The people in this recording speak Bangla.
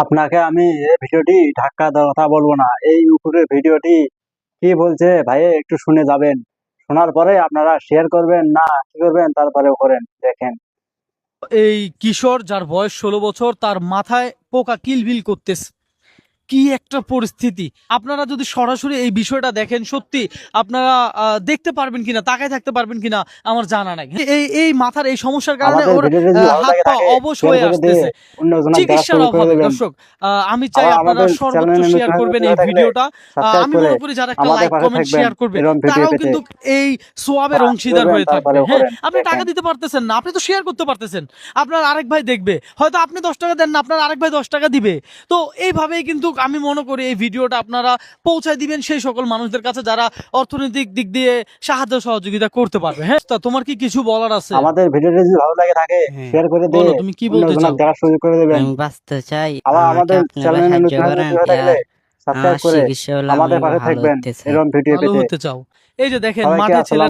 আপনাকে আমি এই ভিডিওটি ধাক্কা দেওয়ার কথা বলবো না। এই উপরের ভিডিওটি কি বলছে ভাই একটু শুনে যাবেন। শোনার পরে আপনারা শেয়ার করবেন না কি করবেন তারপরেও করেন দেখেন। এই কিশোর যার বয়স 16 বছর তার মাথায় পোকা কিলবিল করতেছে। কি একটা পরিস্থিতি! আপনারা যদি সরাসরি এই বিষয়টা দেখেন, সত্যি আপনারা দেখতে পারবেন কিনা, তাকায় থাকতে পারবেন কিনা আমার জানা নাই। এই মাথার এই সমস্যার কারণে আমাদের ওর ভিডিওটি যদি ভালো হাত লাগে পা থাকে অবশ শেয়ার হয়ে করে দিয়ে আসতেছে অন্যজনের দেখা চিকিৎসার সুযোগ করে অভাবে। দেবেন। দর্শক, আমি চাই আবার আপনারা আমাদের সর্বোচ্চ চ্যানেলে শেয়ার নতুন করবেন হয়ে এই থাকলে ভিডিওটা। সাবস্ক্রাইব আমি করে মনে করি যারা একটা আমাদের লাইক পাশে কমেন্ট থাকবেন শেয়ার করবে এরকম ভিডিও তারাও পেতে। কিন্তু এই সোয়াবের কি অংশীদার করবেন হয়ে থাকবে। তারপরেও হ্যাঁ, করেন আপনি টাকা দেখেন। দিতে পারতেছেন না, আপনি তো শেয়ার করতে পারতেছেন, আপনার আরেক ভাই দেখবে, হয়তো আপনি 10 টাকা দেন না, আপনার আরেক ভাই 10 টাকা দিবে। তো এইভাবেই কিন্তু আমি মনে করি এই ভিডিওটা আপনারা পৌঁছায় দিবেন সেই সকল মানুষদের কাছে যারা অর্থনৈতিক দিক দিয়ে সাহায্য সহযোগিতা করতে পারবে। হ্যাঁ, তা তোমার কি কিছু বলার আছে? আমাদের ভিডিওটি যদি ভালো লাগে থাকে হ্যাঁ, শেয়ার করে দিয়ে বলো তুমি কি বলতে অন্যজনের চাও। দেখা সুযোগ করে দেবেন। আমি বাঁচতে চাই, আবার আমাকে আমাদের আপনারা চ্যানেলে সাহায্য নতুন করেন। হয়ে থাকলে সাবস্ক্রাইব আমার করে চিকিৎসা হলে আমি আমাদের পাশে ভালো থাকবেন হতে চাই। এরকম ভিডিও ভালো পেতে। হতে চাও? এই যে দেখেন সবাইকে মাঠে ছেলে আসসালাম।